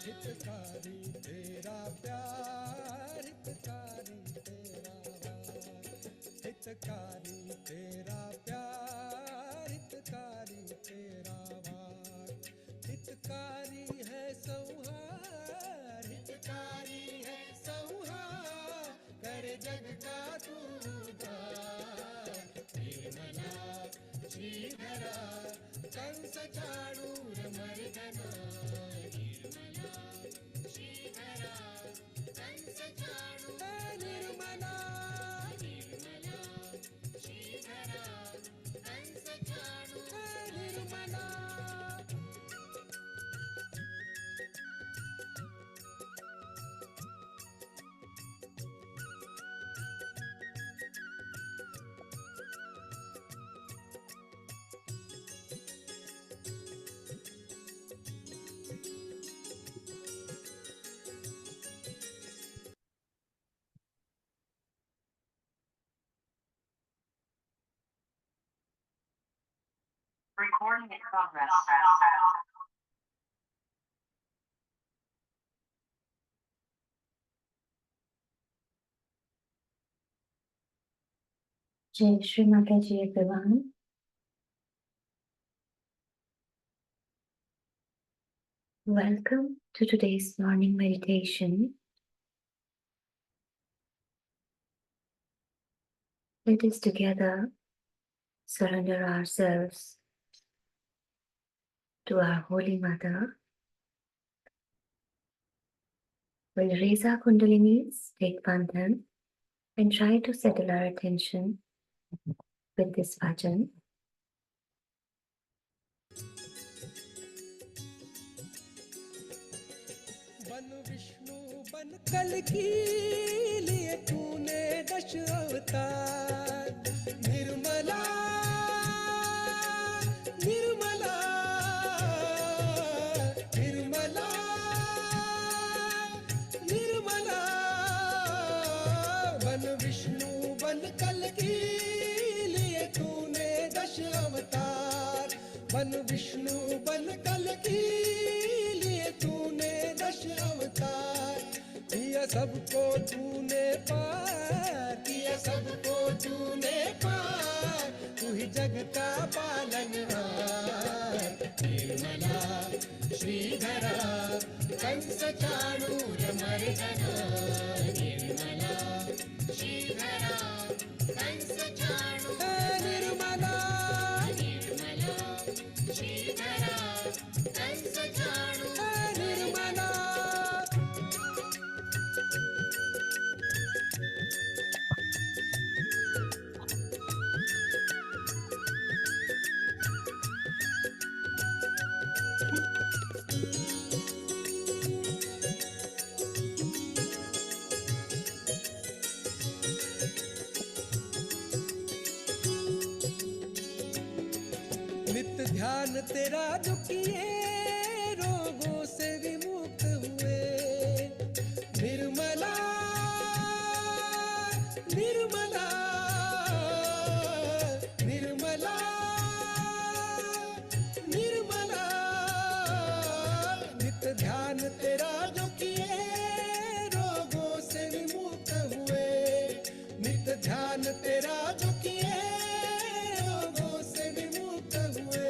हितकारी तेरा प्यार, हितकारी तेरा वार, हितकारी तेरा प्यार, हितकारी तेरा वार, हितकारी है संहार, हितकारी है संहार, करे जग का तू उद्धार। Nirmala श्रीधरा Kans Chanur मर्दना, Nirmala श्रीधरा Kans Chanur, Nirmala Nirmala श्रीधरा Kans Chanur, Nirmala. Recording in progress. Jai Shri Mataji, everyone. Welcome to today's morning meditation. Let us together surrender ourselves to our Holy Mother. We'll raise our Kundalinis, take Bandhan, and try to settle our attention with this bhajan. बन विष्णु बन कल्कि लिए तूने दश अवतार, निर्मला निर्मला निर्मला निर्मला, बन विष्णु बन कल्कि लिए तूने दश अवतार, बन विष्णु बन कल्कि लिए तूने दश अवतार, किया सबको तूने पार, किया सबको तूने पार, तू ही जग का पालनहार। निर्मला श्रीधरा कंस चाणूर मर्दना, निर्मला श्रीधरा कंस चाणूर, निर्मला निर्मला श्रीधरा कंस चाणूर, निर्मला। नित्य ध्यान तेरा जो किए, रोगों से विमुक्त हुए, निर्मला निर्मला निर्मला निर्मला, नित्य ध्यान तेरा जो किए, रोगों से विमुक्त हुए, नित्य ध्यान तेरा जो किए, रोगों से विमुक्त हुए।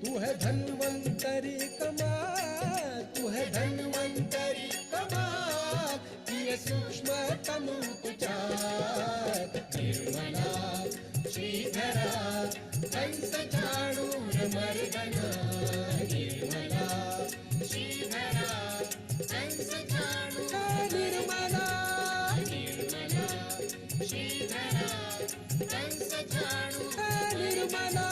तू है धन्वंतरी कमाल, तू है धन्वंतरी कमाल, किए सूक्ष्मतम उपचार। निर्मला श्रीधरा कंस चाणूर मर्दना, निर्मला श्रीधरा कंस चाणूर, निर्मला निर्मला श्रीधरा कंस चाणूर, निर्मला।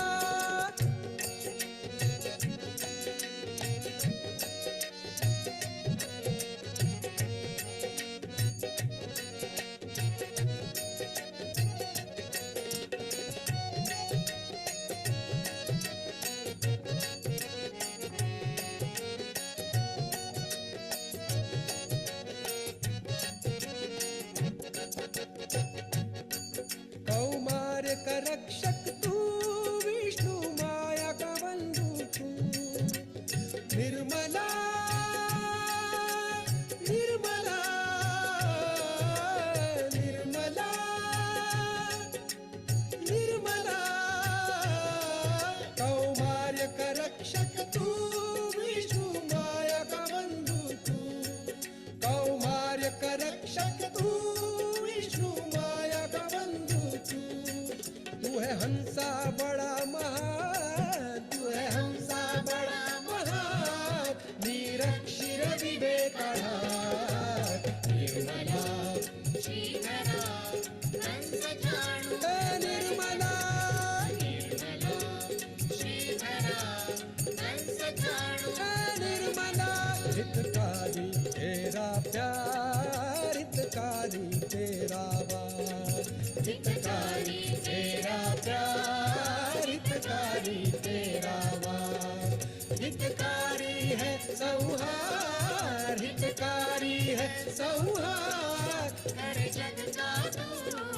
हितकारी है संहार, हितकारी है संहार, हर जग का तू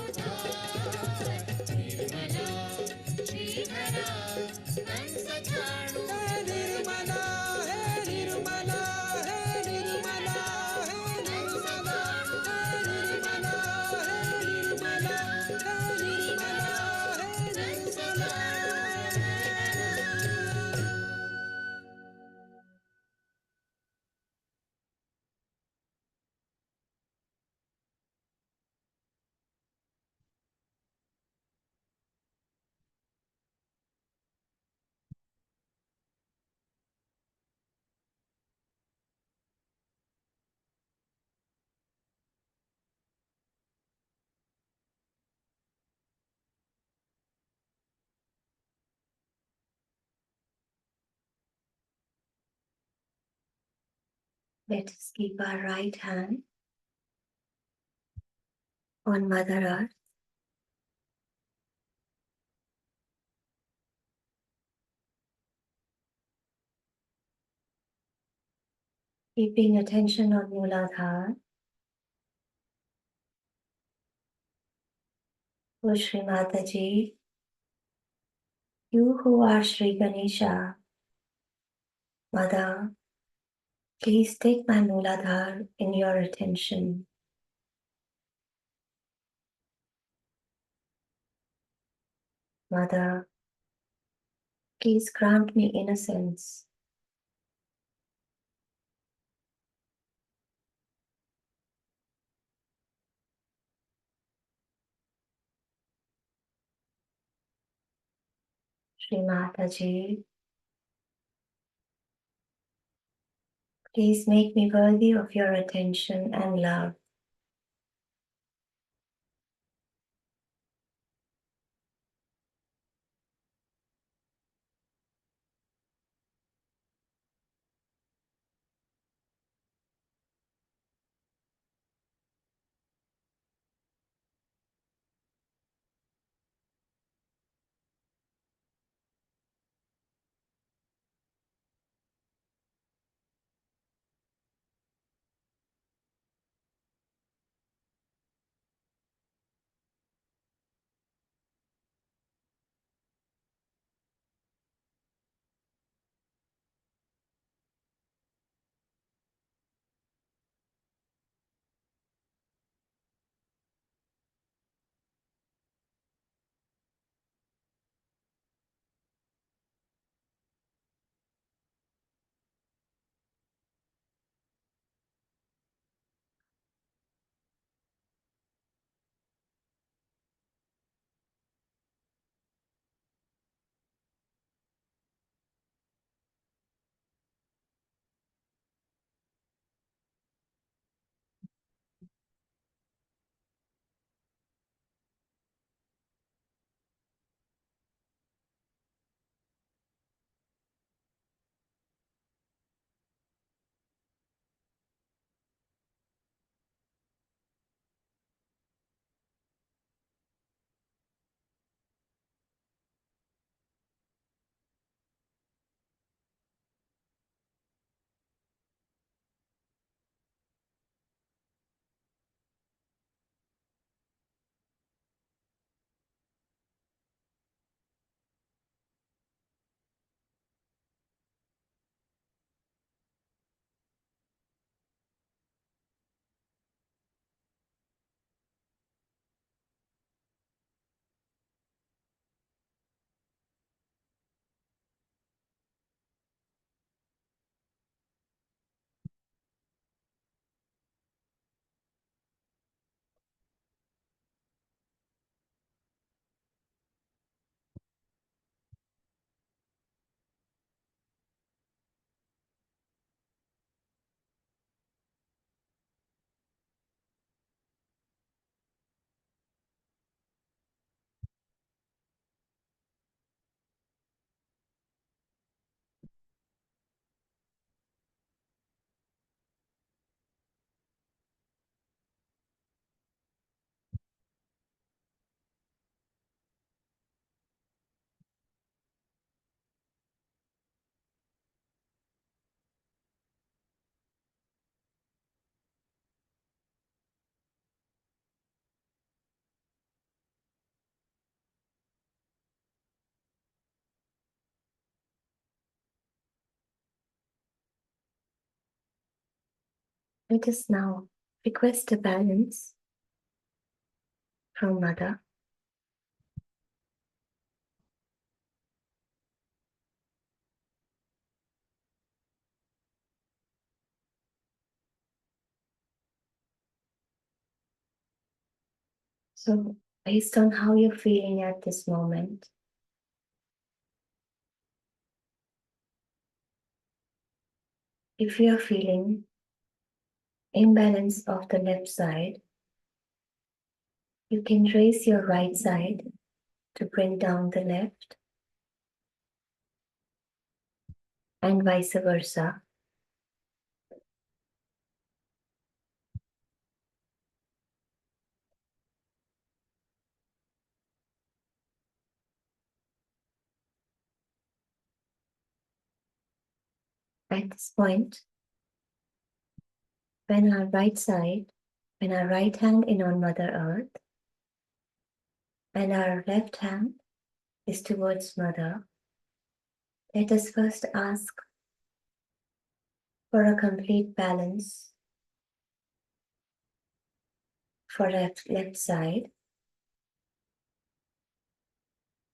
उद्धार। निर्मला श्रीधरा हंस झाड़ू, है निर्मला, है निर्मला, है निर्मला, है निर्मला, है निर्मला, है निर्मला, है निर्मला, है Nirmala. Let us keep our right hand on Mother Earth. Keeping attention on Mooladhara. O Shri Mataji, you who are Shri Ganesha, Mother, please take my Mooladhara in your attention. Mother, please grant me innocence. Shri Mataji, please make me worthy of your attention and love. Let us now request a balance from Mother. So, based on how you're feeling at this moment, if you're feeling imbalance of the left side, you can raise your right side to bring down the left and vice versa. At this point, when our right hand is on Mother Earth and our left hand is towards Mother, let us first ask for a complete balance for left side.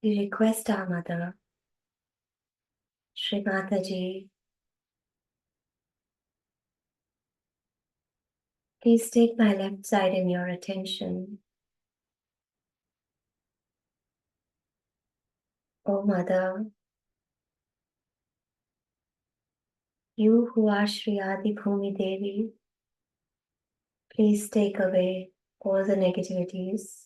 We request our Mother, Shri Mataji, please take my left side in your attention. O Mother, you who are Shri Adi Bhumi Devi, please take away all the negativities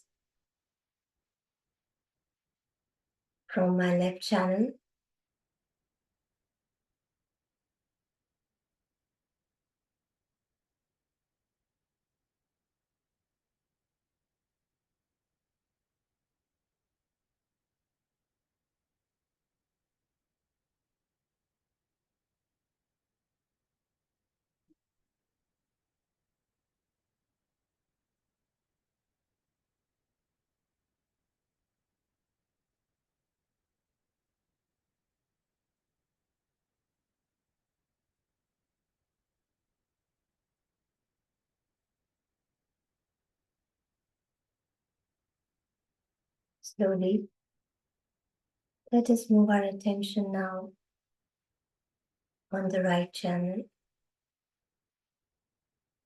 from my left channel. Slowly, let us move our attention now on the right channel.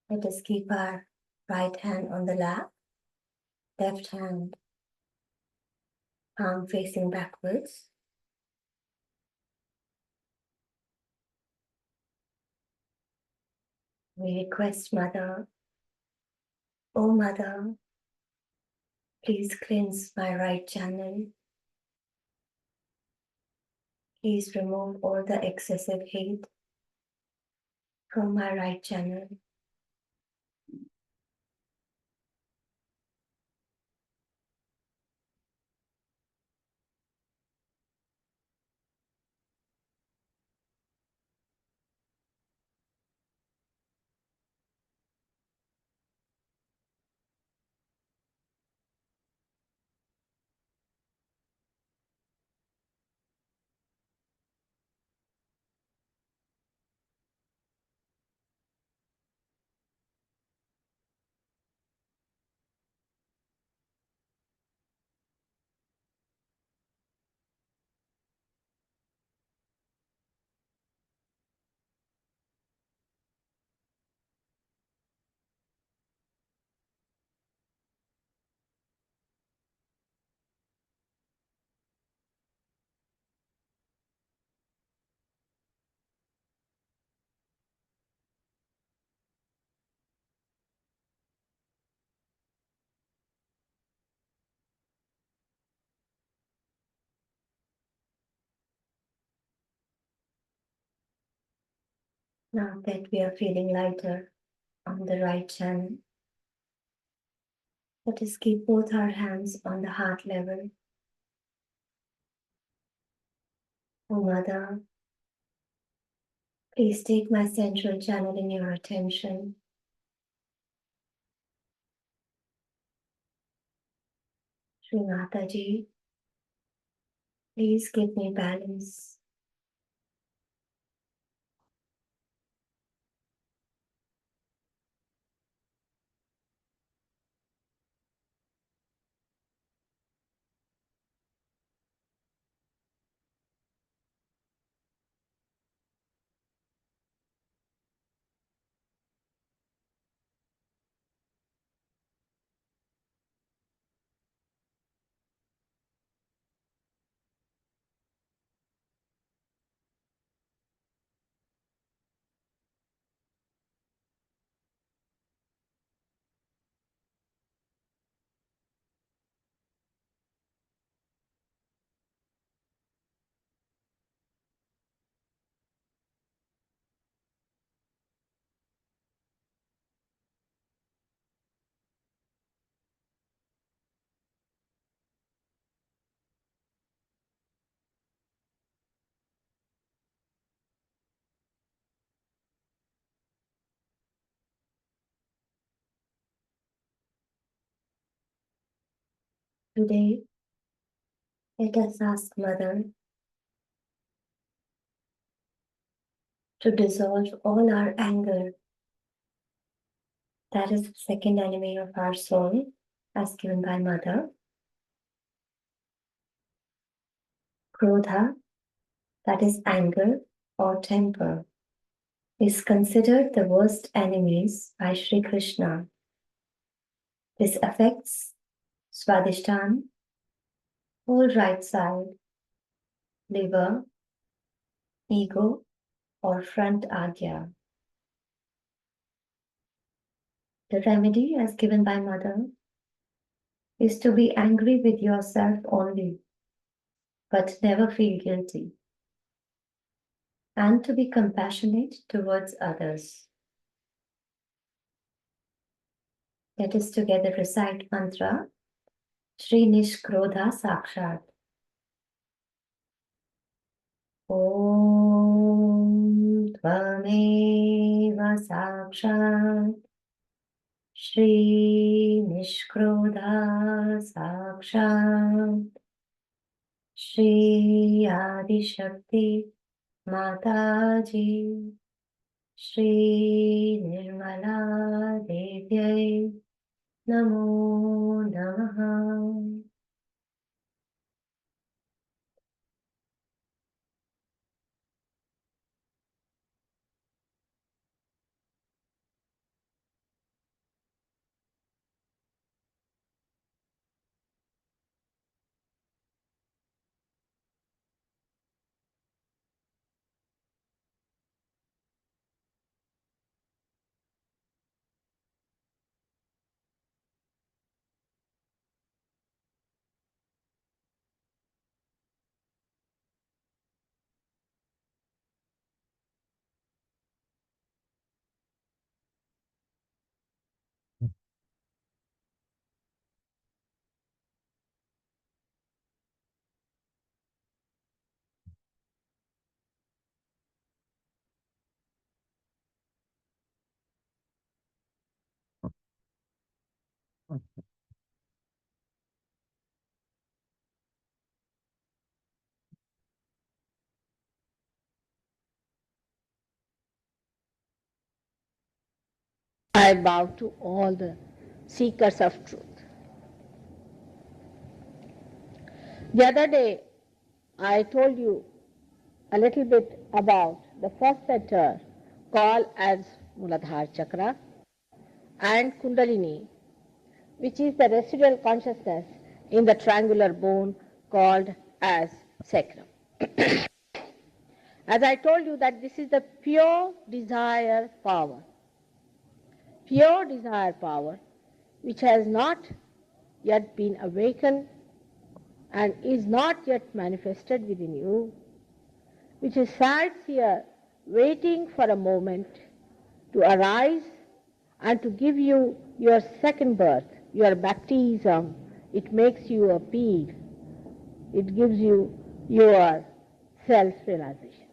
Let us keep our right hand on the lap, left hand palm facing backwards. We request Mother, O Mother, please cleanse my right channel. Please remove all the excessive heat from my right channel. Now that we are feeling lighter on the right channel, let us keep both our hands on the heart level. O Mother, please take my central channel in your attention. Shri Mataji, please give me balance. Today, let us ask Mother to dissolve all our anger. That is the second enemy of our soul, as given by Mother. Krodha, that is anger or temper, is considered the worst enemies by Sri Krishna. This affects Swadhisthana, whole right side, liver, ego, or front agya. The remedy, as given by Mother, is to be angry with yourself only, but never feel guilty, and to be compassionate towards others. Let us together recite mantra Shri Nishkrodha Sakshat. Om Tvameva Sakshat Shri Nishkrodha Sakshat Shri Adi Shakti Mataji Shri Nirmala Devyai Namo Namaha. I bow to all the seekers of truth. The other day, I told you a little bit about the first center called as Muladhara Chakra and Kundalini, which is the residual consciousness in the triangular bone called as sacrum. As I told you that this is the pure desire power, which has not yet been awakened and is not yet manifested within you, which resides here waiting for a moment to arise and to give you your second birth, your baptism. It makes you appeal. It gives you your self-realization.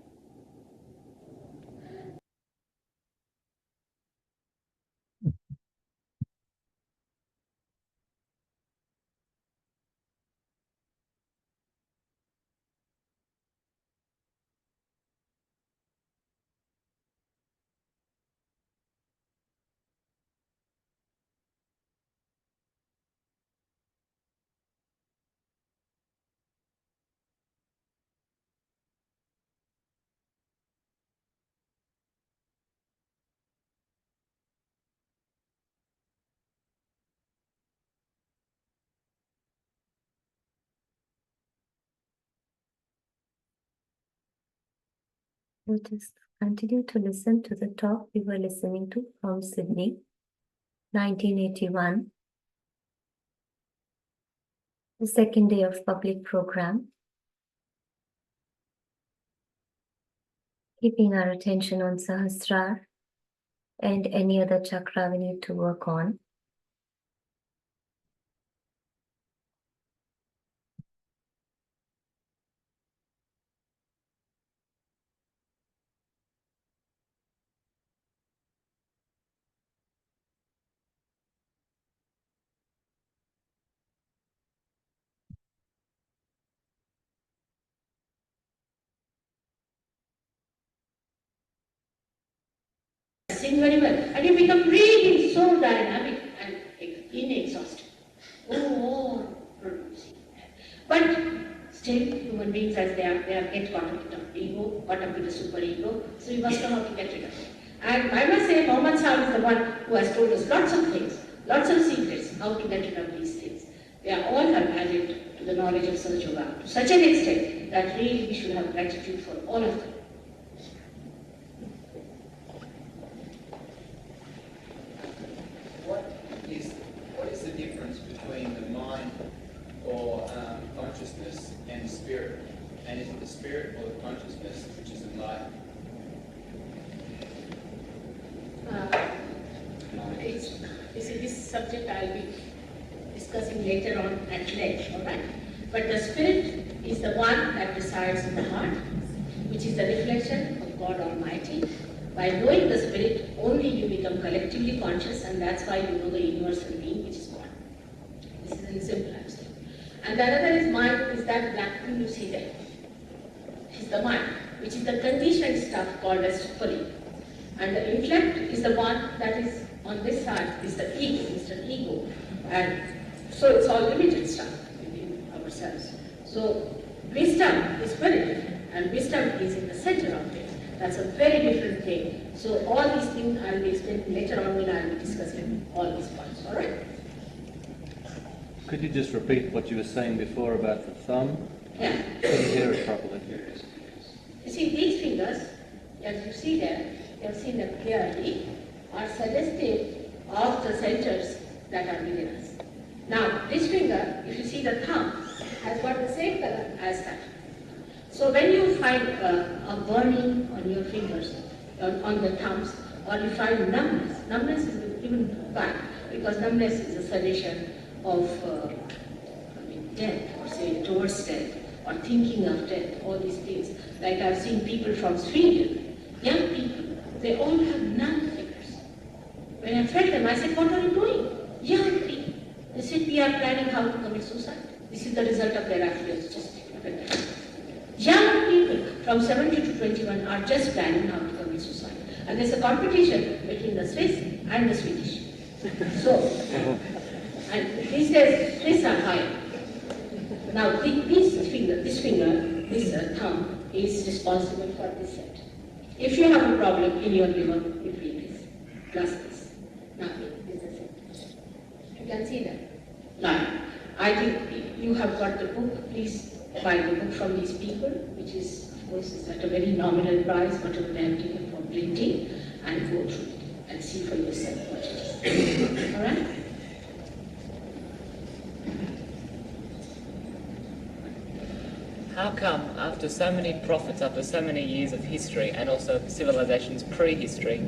We'll just continue to listen to the talk we were listening to from Sydney, 1981, the second day of public program, keeping our attention on Sahasrara and any other chakra we need to work on. sing very well, and you become really so dynamic and inexhaustible. Oh, producing. But still, human beings as they are get caught up with the ego, caught up with the super ego, so we must know how to get rid of it. And I must say, Mohammed Sahib is the one who has told us lots of things, lots of secrets, how to get rid of these things. They are all have added to the knowledge of Sahaja Yoga to such an extent that really we should have gratitude for all of them. What is the difference between the mind or consciousness and the spirit? And is it the spirit or the consciousness which is enlightened? You see, this subject I will be discussing later on at length, alright? But the spirit is the one that resides in the heart, which is the reflection of God Almighty. By knowing the spirit, only you become collectively conscious, and that's why you know the universal being, which is God. This is in simple answer. And the other is mind, is that black thing you see there. It is the mind, which is the conditioned stuff called as super ego. And the intellect is the one that is on this side, is the ego, Mr. Ego. And so it's all limited stuff within ourselves. So wisdom is spirit, and wisdom is in the center of it. That's a very different thing. So all these things I'll be explaining later on when I'll be discussing all these points, all right? Could you just repeat what you were saying before about the thumb? Yeah. Couldn't hear it properly. You see, these fingers, as you see there, you have seen them clearly, are suggestive of the centers that are within us. Now, this finger, if you see the thumb, has got the same color as that. So when you find a burning on your fingers, on the thumbs, or you find numbness is even bad, because numbness is a suggestion of death, or say towards death, or thinking of death, all these things. Like I've seen people from Sweden, young people, they all have numb fingers. When I felt them, I said, what are you doing? Young people. They said, we are planning how to commit suicide. This is the result of their affluence. Just look at that. Young people from 17 to 21 are just planning how to commit suicide. And there's a competition between the Swiss and the Swedish. So, and these days, Swiss are higher. Now, this thumb is responsible for this set. If you have a problem in your liver, you feel this, plus this. Now, this is it. You can see that. Now, I think you have got the book. Please buy the book from these people, which is, of course, is at a very nominal price, whatever they have taken for printing, and go through it and see for yourself what it is. All right? How come, after so many prophets, after so many years of history, and also civilizations prehistory,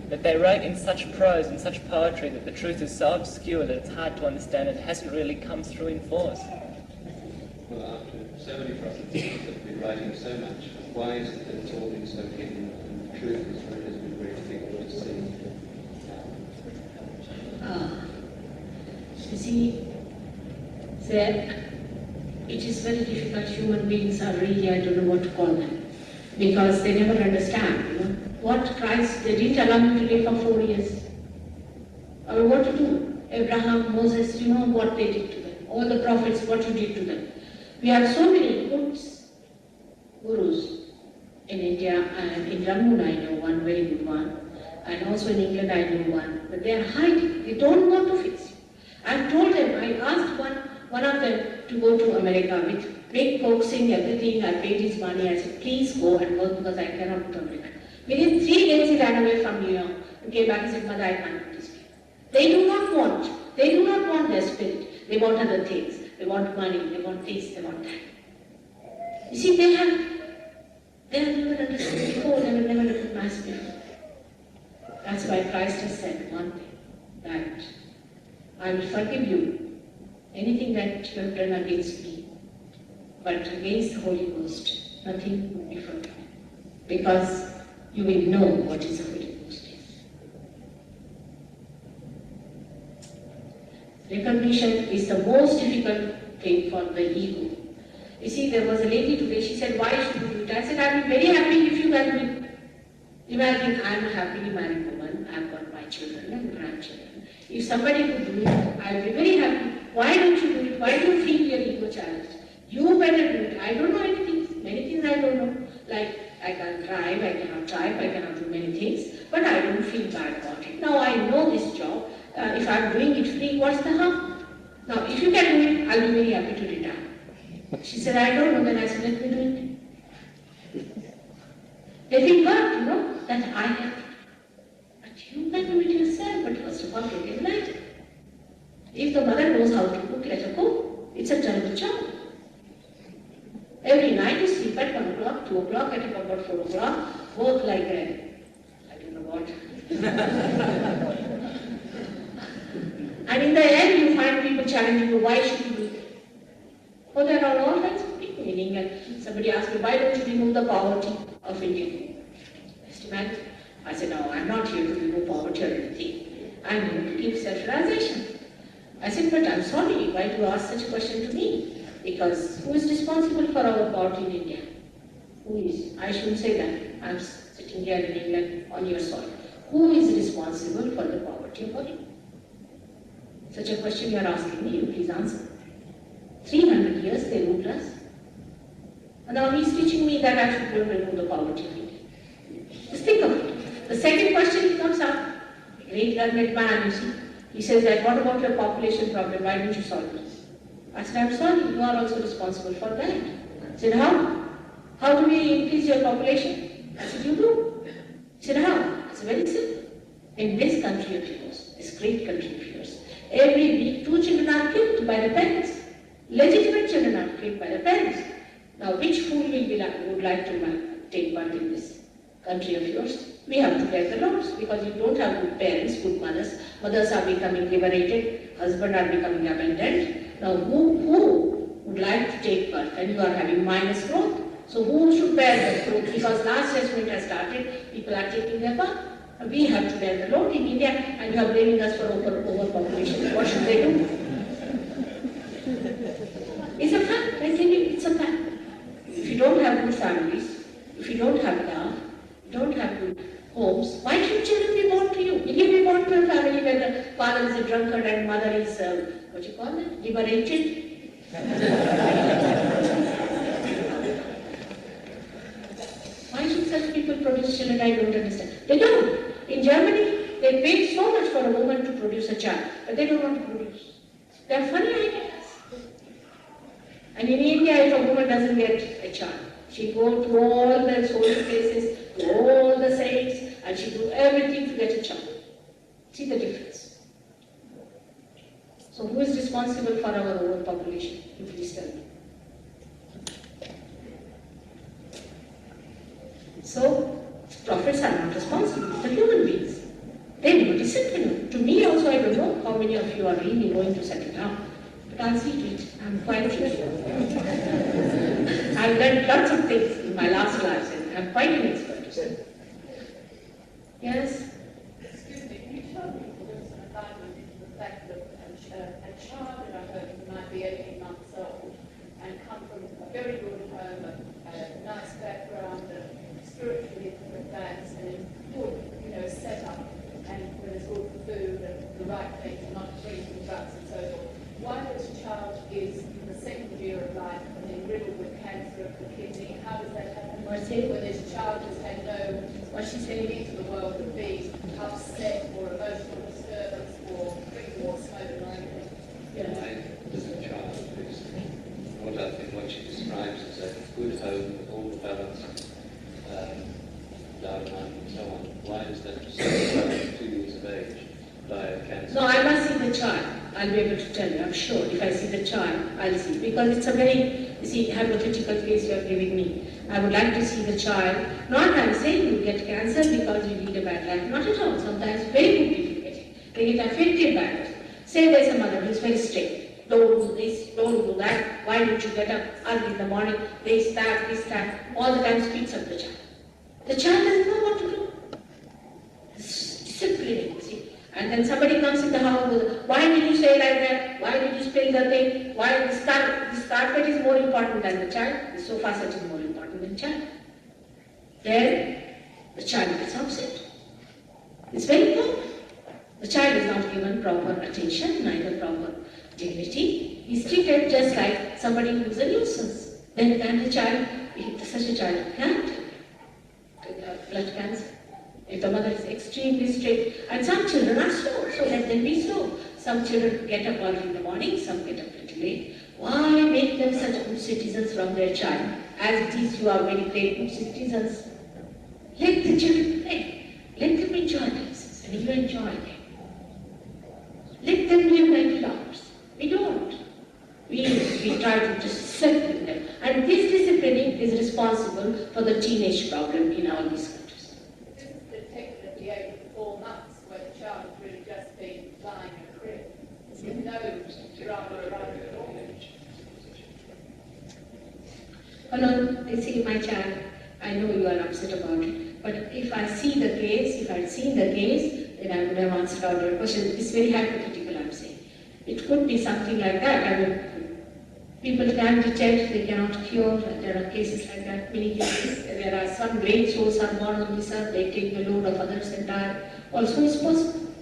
that they wrote in such prose and such poetry that the truth is so obscure that it's hard to understand, it hasn't really come through in force? Well, after so many prophets that have been writing so much, why is it that it's all been so hidden and the truth has been very difficult to see? You see, it is very difficult. Human beings are really, I don't know what to call them, because they never understand, you know. What Christ, they didn't allow me to live for 4 years. I mean, what to do? Abraham, Moses, you know what they did to them. All the prophets, what you did to them. We have so many good gurus in India, and in Rangoon I know one, very good one, and also in England I know one, but they are hiding. They don't want to fix you. I've told them, I asked one of them to go to America with big coaxing, everything. I paid his money. I said, please go and work because I cannot do America. Within 3 days he ran away from New York and came back and said, Mother, I can't do this. They do not want their spirit. They want other things. They want money, they want this, they want that. You see, they have never understood before, they will never recognize before. That's why Christ has said one thing, that I will forgive you anything that you have done against me, but against the Holy Ghost, nothing will be forgiven, because you will know what is the Holy Ghost is. Recognition is the most difficult thing for the ego. You see, there was a lady today, she said, why should you do it? I said, I will be very happy if you can do it. Imagine I'm a happily married woman, I've got my children and grandchildren. If somebody could do it, I'll be very happy. Why don't you do it? Why do you feel your ego challenged? You better do it. I don't know anything. Many things I don't know. Like I can drive, I cannot type, I cannot do many things, but I don't feel bad about it. Now I know this job. If I'm doing it free, what's the harm? Now if you can do it, I'll be very happy to retire. She said, I don't know. Then I said, let me do it. They feel hurt, you know, that I have to. But you can do it yourself, but first of all, get enlightened. If the mother knows how to cook, let her cook. It's a terrible job. Every night you sleep at 1 o'clock, 2 o'clock, get up about 4 o'clock, work like a, I don't know what. And in the end, you find people challenging you, why should you do it? Oh, there are all kinds of people in England. Somebody asked me, why don't you remove the poverty of India? Just imagine. I said, no, I'm not here to remove poverty or anything. I'm here to give self-realization. I said, but I'm sorry, why do you ask such a question to me? Because who is responsible for our poverty in India? Who is? I shouldn't say that. I'm sitting here in England on your soil. Who is responsible for the poverty of our India? Such a question you are asking me, you please answer. 300 years they ruled us. And now he's teaching me that I should go and remove the poverty of India. Just think of it. The second question comes up. Great learned man, you see. He says that, what about your population problem? Why don't you solve it? I said, I'm sorry, you are also responsible for that. He said, how? How do we increase your population? I said, you do. He said, how? It's very simple. In this country of yours, this great country of yours, every week 2 children are killed by the parents. Legitimate children are killed by the parents. Now, which fool would like to take part in this country of yours? We have to bear the loss because you don't have good parents, good mothers. Mothers are becoming liberated, husbands are becoming abandoned. Now, who would like to take birth? And you are having minus growth. So who should bear the growth? Because last assessment has started, people are taking their birth. We have to bear the load in India, and you are blaming us for overpopulation. What should they do? It's a fact. I tell you, it's a fact. If you don't have good families, if you don't have love, you don't have good homes, why should children be born to you? Will you be born to a family where the father is a drunkard and mother is, what you call it, liberated? Why should such people produce children? I don't understand. They don't. In Germany, they pay so much for a woman to produce a child, but they don't want to produce. They are funny ideas. And in India, if a woman doesn't get a child, she goes to all the holy places, to all the saints, and she do everything to get a child. See the difference. So who is responsible for our overpopulation? You please tell me. So, prophets are not responsible, the human beings. They know discipline. To me also, I don't know how many of you are really going to settle down. But I'll see to it. I'm quite sure. I've learned lots of things in my last life, and I'm quite an expert. Yes? Excuse me, can you tell me what's an alignment into the fact that a child in a home might be 18 months old and come from a very good home, a nice background, spiritually advanced, and in good, setup, and when it's good food and the right things, and not drinking drugs and so forth. Why this child is in the second year of life and then riddled with cancer of the kidney? How does that happen? When this child has had no, into the world of being upset or emotional disturbance or drinking or smoking or anything? As a child, what she describes as a good home with all the balance, dharma and so on. Why is that so 2 years of age die of cancer? No, I must see the child. I'll be able to tell you, I'm sure. If I see the child, I'll see. Because it's a very, hypothetical case you are giving me. I would like to see the child. Not I'm saying you get cancer because you lead a bad life. Not at all. Sometimes very good people get it. They get affected by it. Say there's a mother who's very strict. Don't do this, don't do that. Why don't you get up early in the morning? This, that. All the time speaks of the child. The child doesn't know what to do. Disciplining, see. And then somebody comes in the house with, why did you say like that? Why did you spill the thing? Why this carpet is more important than the child? The sofa set is more important than the child. Then the child gets upset. It's very common. The child is not given proper attention, neither proper dignity. He's treated just like somebody who's a nuisance. Then can the child, if such a child can't get blood cancer. If the mother is extremely strict, and some children are slow, so let them be slow. Some children get up early in the morning, some get up little late. Why make them such good citizens from their child? As it is, you are very great good citizens. Let the children play. Let them enjoy themselves, and you enjoy them. Let them live like flowers. We don't. We try to just discipline them. And this disciplining is responsible for the teenage problem in all these countries. This is detected at the age of 4 months, where the child has really just been lying in a crib with no drama around it at all. Hello, they say, my child, I know you are upset about it, but if I see the case, if I had seen the case, then I would have answered all your questions. It's very hypothetical, I'm saying. It could be something like that. I mean, people can detect, they cannot cure. There are cases like that, many cases. There are some great souls are born on this earth, they take the load of others entire. Also it's possible.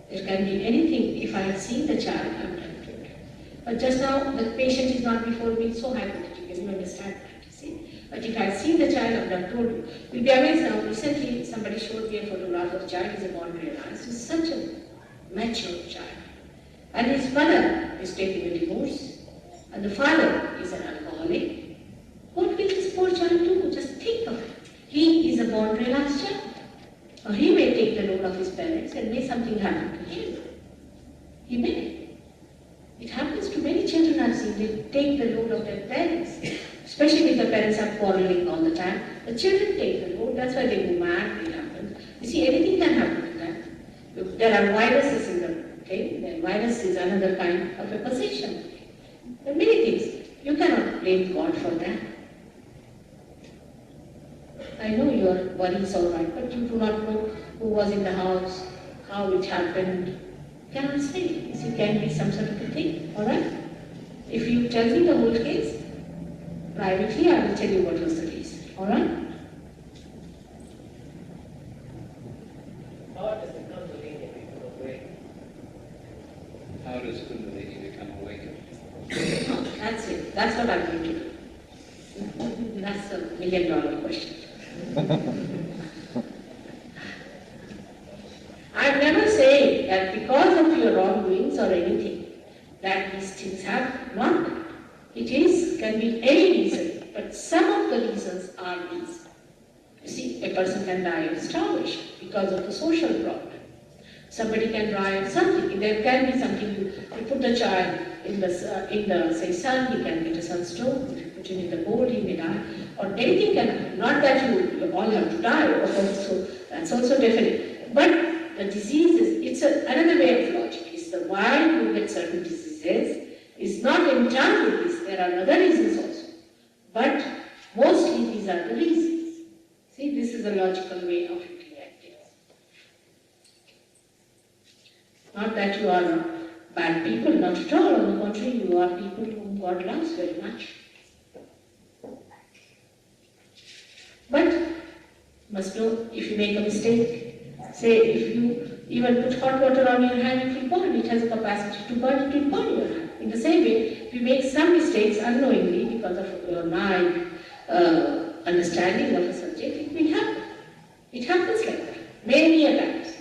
There can be anything. If I had seen the child, I would have told. But just now, the patient is not before me, so hypothetical, you understand that, you see. But if I had seen the child, I would have told you. You'll be amazed now. Recently, somebody showed me a photograph of the child. He's a born realized. He's such a mature child. And his mother is taking a divorce. And the father is an alcoholic. What will this poor child do? Just think of it. He is a born realized child. Or he may take the load of his parents and may something happen to him. He may. It happens to many children I've seen. They take the load of their parents. Especially if the parents are quarreling all the time. The children take the load. That's why they go mad. It happens. You see, anything can happen to them. There are viruses in the thing. The virus is another kind of a possession. There are many things. You cannot blame God for that. I know your worry is all right, but you do not know who was in the house, how it happened. You cannot say. It can be some sort of a thing, all right? If you tell me the whole case, privately I will tell you what was the case, all right? How does the Kundalini become awake? How does Kundalini become awakened? That's it. That's what I'm going to do. That's a $1 million question. I'm never saying that because of your wrongdoings or anything, that these things have not. It can be any reason, but some of the reasons are these. You see, a person can die of starvation because of the social problem. Somebody can die of something. There can be something, you put the child in the say sun, he can get a sunstroke. If you put him in the cold, he may die. Or anything can happen. Not that you all have to die, also, that's also definite. But the diseases, it's another way of logic. It's the why you get certain diseases. It's not in charge with this. There are other reasons also. But mostly these are the reasons. See, this is a logical way of looking at things. Not that you are bad people, not at all. On the contrary, you are people whom God loves very much. But you must know, if you make a mistake, say if you even put hot water on your hand, it will burn. It has a capacity to burn, it will burn your hand. In the same way, if you make some mistakes unknowingly because of your naive understanding of a subject, it will happen. It happens like that, many a times.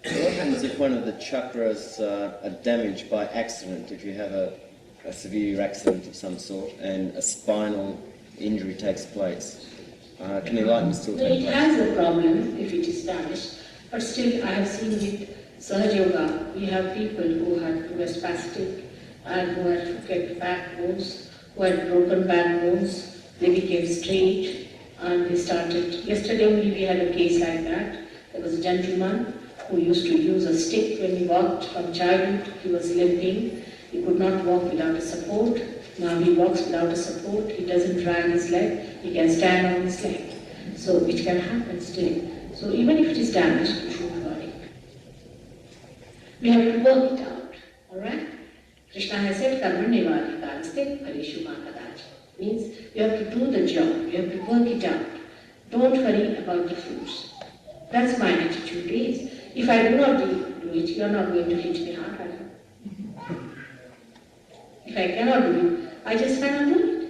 So what happens if one of the chakras are damaged by accident, if you have a severe accident of some sort and a spinal injury takes place? Can enlightenment still take place? It has a problem if it is damaged, but still I have seen with Sahaja Yoga, we have people who were spastic and who had crooked backbones, who had broken backbones, they became straight and they started. Yesterday only we had a case like that. There was a gentleman who used to use a stick when he walked from childhood. He was limping. He could not walk without a support. Now he walks without a support. He doesn't drag his leg. He can stand on his leg. So it can happen still. So even if it is damaged, we shouldn't worry. We have to work it out. Alright? Krishna has said, Karmanevali Kalste Parishu Makadachi. Means you have to do the job. You have to work it out. Don't worry about the fruits. That's my attitude is. If I do not do it, you are not going to hit me hard. If I cannot do it, I just cannot do it.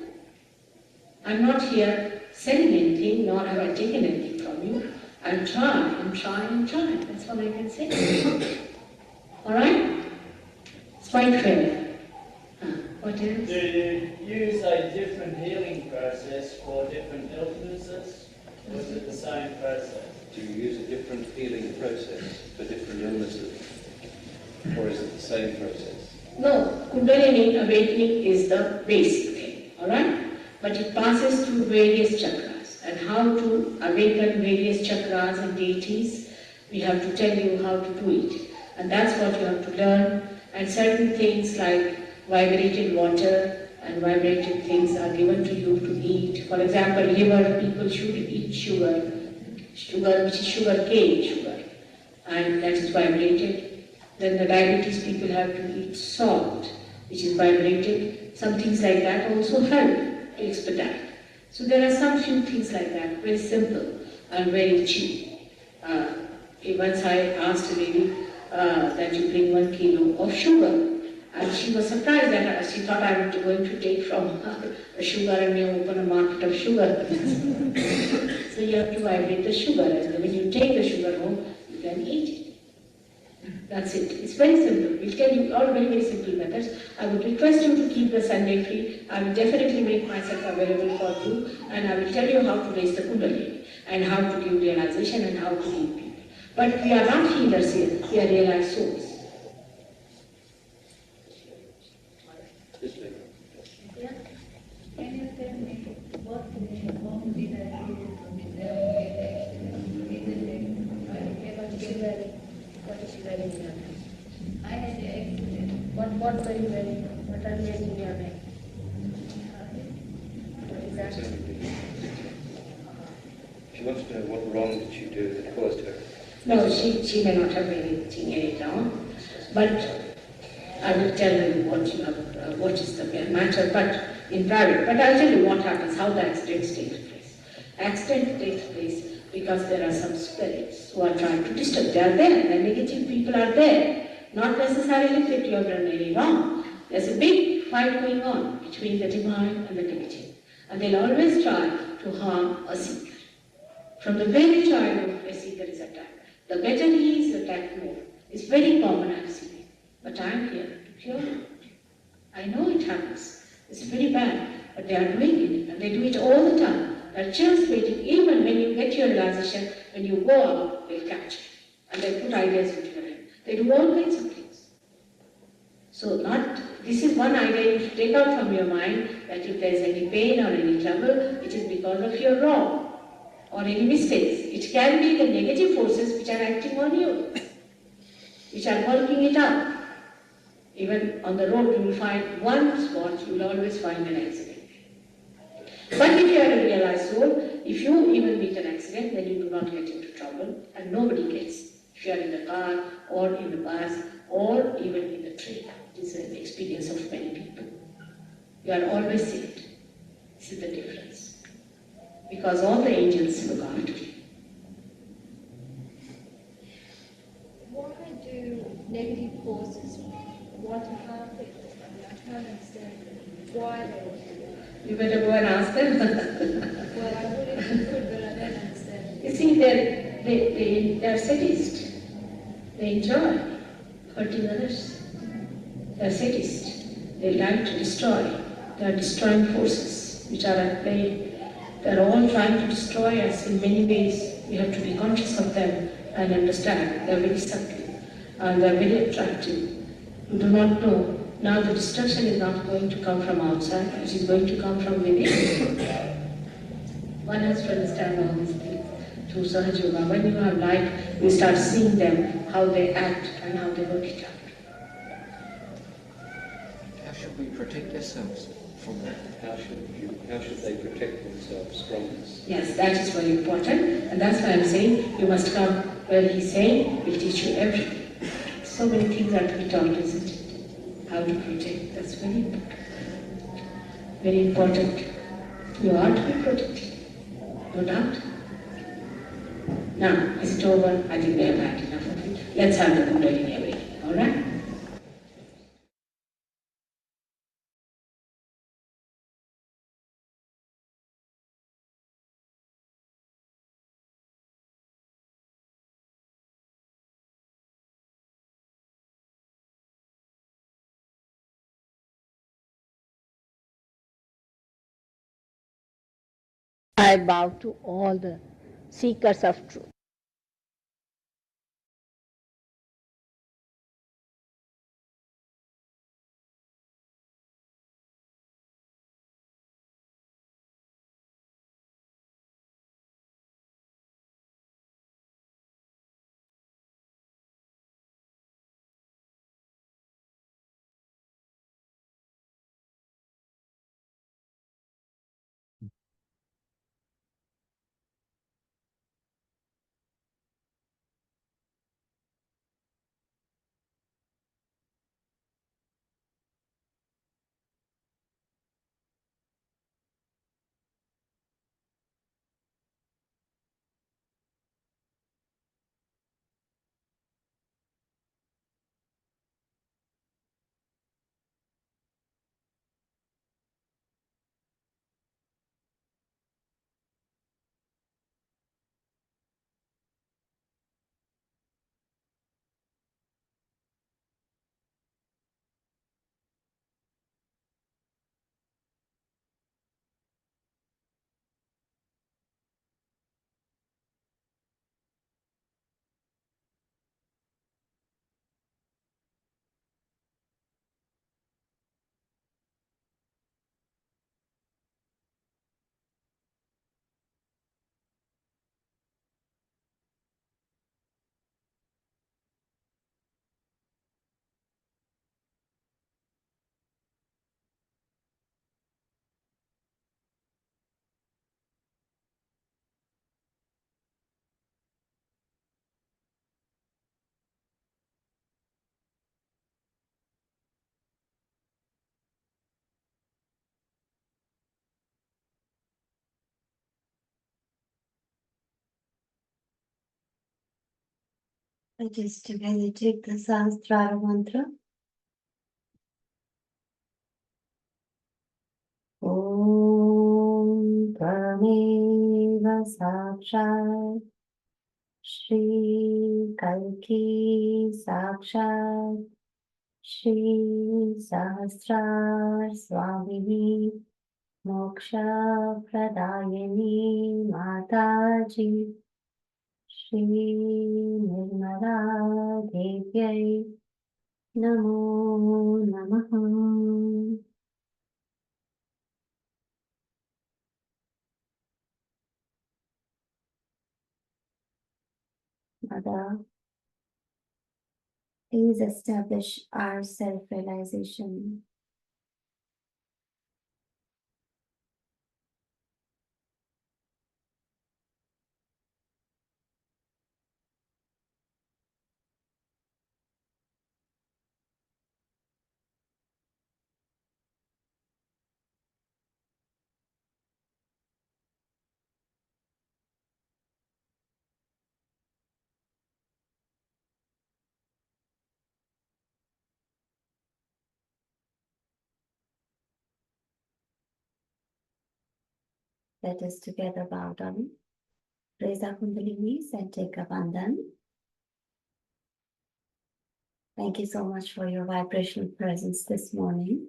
I'm not here selling anything, nor have I taken anything from you. I'm trying and trying and trying. That's all I can say. Alright? It's quite fair. What else? Do you use a different healing process for different illnesses, or is it the same process? Do you use a different healing process for different illnesses, or is it the same process? No, Kundalini awakening is the basic thing, alright? But it passes through various chakras. And how to awaken various chakras and deities, we have to tell you how to do it. And that's what you have to learn. And certain things like vibrated water and vibrated things are given to you to eat. For example, liver, people should eat sugar, which is sugar cane sugar, and that is vibrated. Then the diabetes people have to eat salt, which is vibrated. Some things like that also help to expedite. So there are some few things like that, very simple and very cheap. Once I asked a lady that you bring 1 kilo of sugar, and she was surprised that she thought I was going to take from the sugar and open a market of sugar. So you have to vibrate the sugar, and when you take the sugar home, you can eat it. That's it. It's very simple. We'll tell you all very, very simple methods. I would request you to keep the Sunday free. I will definitely make myself available for you, and I will tell you how to raise the Kundalini, and how to give realization, and how to heal people. But we are not healers here. We are realized souls. Yeah. Can you tell me what home did I do with What is very in your neck? I had an accident. What very, what are you in your neck? What is that? She wants to know what wrong did she do that caused her. No, she may not have anything any wrong, but I will tell you what is the matter, but in private. But I'll tell you what happens, how the accidents take place. Accident takes place because there are some spirits who are trying to disturb. They are there, the negative people are there. Not necessarily that you have done any wrong. There's a big fight going on between the divine and the negative. And they'll always try to harm a seeker. From the very childhood, a seeker is attacked. The better he is, attacked more. It's very common, I've seen it. But I'm here to cure you. I know it happens. It's very bad, but they are doing it, and they do it all the time. They're just waiting. Even when you get your realization, when you go out, they'll catch you. And they put ideas into your head. They do all kinds of things. So this is one idea you should take out from your mind, that if there is any pain or any trouble, it is because of your wrong or any mistakes. It can be the negative forces which are acting on you, which are working it out. Even on the road, you will find one spot, you will always find an accident. But if you are a realized soul, if you even meet an accident, then you do not get into trouble, and nobody gets. If you are in the car, or in the bus, or even in the train. This is the experience of many people. You are always saved. This is the difference. Because all the angels look after you. Why do negative forces want to harm people? I can't understand why they want to do that. You better go and ask them. Well, I would if you could, but I don't understand. You see, they're sadists. They enjoy hurting others. They're sadists. They like to destroy. They're destroying forces which are at play. They're all trying to destroy us in many ways. We have to be conscious of them and understand. They're very subtle and they're very attractive. You do not know. Now the destruction is not going to come from outside, it is going to come from within. One has to understand all these things through Sahaja Yoga. When you have light, you start seeing them, how they act and how they work it out. How should we protect ourselves from that? How should they protect themselves from this? Yes, that is very important, and that's why I'm saying you must come where he's saying we'll teach you everything. So many things are to be taught, isn't it? How to protect, that's very important. Very important. You are to be protected, no doubt. Now, is it over? I think we have had enough of it. Let's have the Kundalini awakening, all right? I bow to all the seekers of truth. Let us together take the Sahasrara mantra. Om Prameva Sakshat Shri Kalki Sakshat Shri Sahasrar Swamini Moksha Pradayani Mataji Shri Nirmala Devyai Namo Namaha. Mother, please establish our self-realization. Let us together bow down, raise our kundalinis and take a bandhan. Thank you so much for your vibrational presence this morning.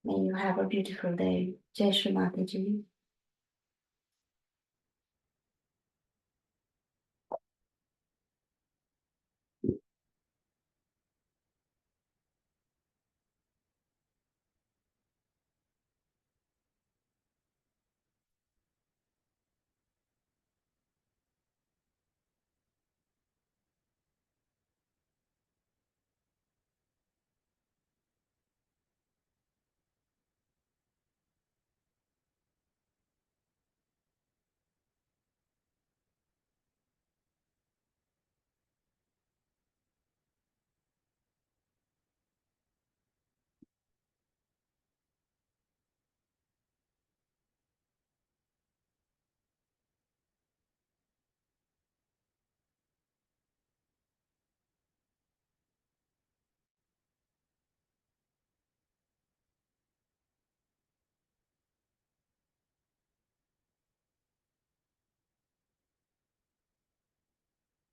May you have a beautiful day. Jai Shri Mataji.